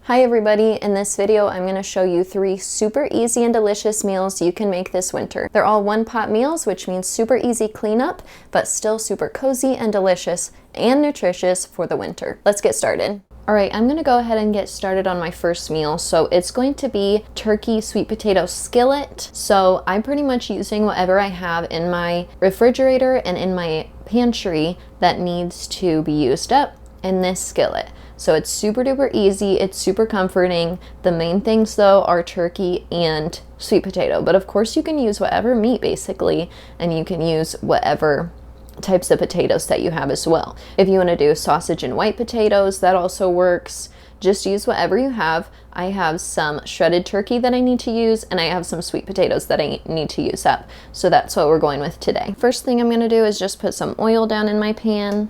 Hi everybody, in this video I'm going to show you 3 super easy and delicious meals you can make this winter. They're all one-pot meals, which means super easy cleanup, but still super cozy and delicious and nutritious for the winter. Let's get started. Alright, I'm going to go ahead and get started on my first meal. So it's going to be turkey sweet potato skillet. So I'm pretty much using whatever I have in my refrigerator and in my pantry that needs to be used up in this skillet. So it's super duper easy, it's super comforting. The main things though are turkey and sweet potato, but of course you can use whatever meat basically, and you can use whatever types of potatoes that you have as well. If you want to do sausage and white potatoes, that also works. Just use whatever you have. I have some shredded turkey that I need to use, and I have some sweet potatoes that I need to use up. So that's what we're going with today. First thing I'm going to do is just put some oil down in my pan,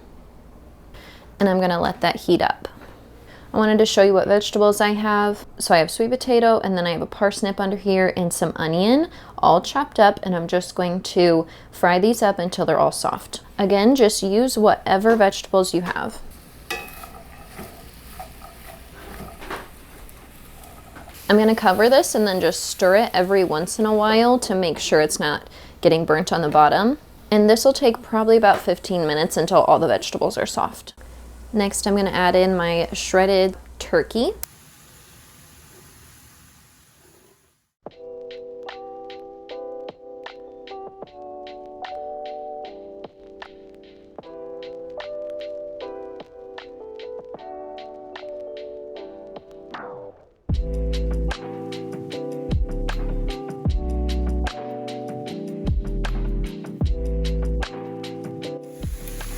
and I'm going to let that heat up. I wanted to show you what vegetables I have. So I have sweet potato, and then I have a parsnip under here and some onion, all chopped up, and I'm just going to fry these up until they're all soft. Again, just use whatever vegetables you have. I'm going to cover this and then just stir it every once in a while to make sure it's not getting burnt on the bottom. And this will take probably about 15 minutes until all the vegetables are soft. Next, I'm going to add in my shredded turkey.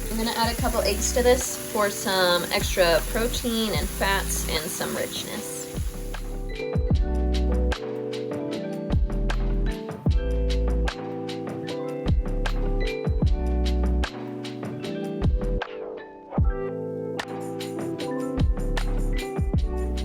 I'm going to add a couple eggs to this for some extra protein and fats and some richness.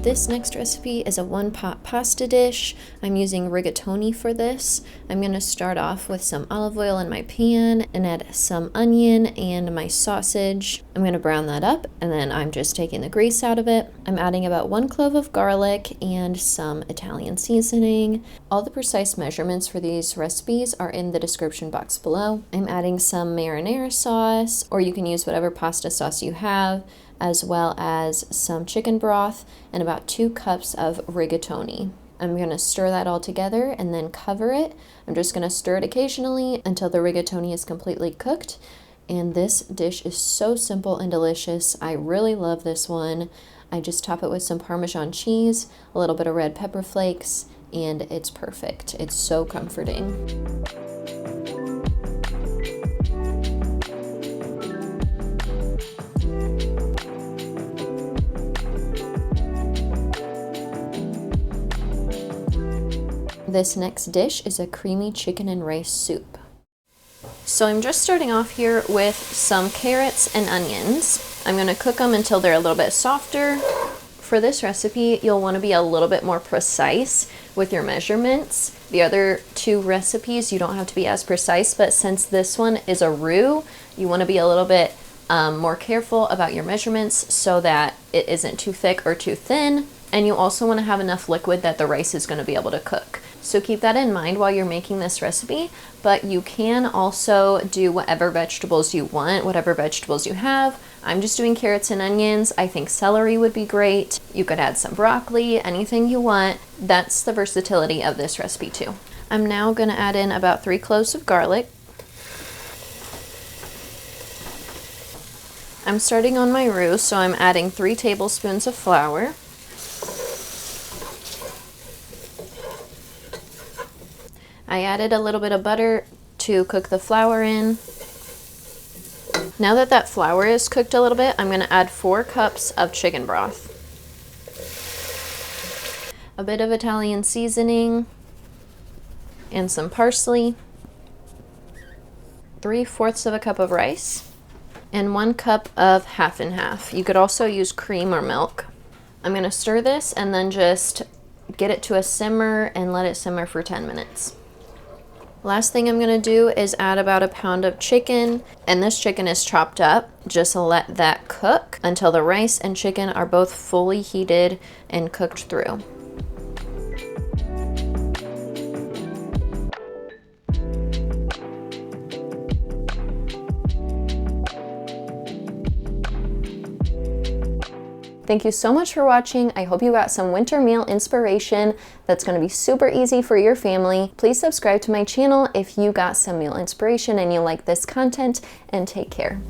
This next recipe is a one-pot pasta dish. I'm using rigatoni for this. I'm going to start off with some olive oil in my pan and add some onion and my sausage. I'm going to brown that up, and then I'm just taking the grease out of it. I'm adding about 1 clove of garlic and some Italian seasoning. All the precise measurements for these recipes are in the description box below. I'm adding some marinara sauce, or you can use whatever pasta sauce you have, as well as some chicken broth and about 2 cups of rigatoni. I'm going to stir that all together and then cover it. I'm just going to stir it occasionally until the rigatoni is completely cooked. And this dish is so simple and delicious. I really love this one. I just top it with some Parmesan cheese, a little bit of red pepper flakes, and it's perfect. It's so comforting. This next dish is a creamy chicken and rice soup. So I'm just starting off here with some carrots and onions. I'm going to cook them until they're a little bit softer. For this recipe, you'll want to be a little bit more precise with your measurements. The other 2 recipes, you don't have to be as precise, but since this one is a roux, you want to be a little bit more careful about your measurements so that it isn't too thick or too thin. And you also want to have enough liquid that the rice is going to be able to cook. So keep that in mind while you're making this recipe, but you can also do whatever vegetables you want, whatever vegetables you have. I'm just doing carrots and onions. I think celery would be great. You could add some broccoli, anything you want. That's the versatility of this recipe too. I'm now going to add in about 3 cloves of garlic. I'm starting on my roux, so I'm adding 3 tablespoons of flour. I added a little bit of butter to cook the flour in. Now that that flour is cooked a little bit, I'm going to add 4 cups of chicken broth. A bit of Italian seasoning and some parsley. 3/4 of a cup of rice and 1 cup of half and half. You could also use cream or milk. I'm going to stir this and then just get it to a simmer and let it simmer for 10 minutes. Last thing I'm gonna do is add about a pound of chicken, and this chicken is chopped up. Just let that cook until the rice and chicken are both fully heated and cooked through. Thank you so much for watching. I hope you got some winter meal inspiration that's going to be super easy for your family. Please subscribe to my channel if you got some meal inspiration and you like this content, and take care.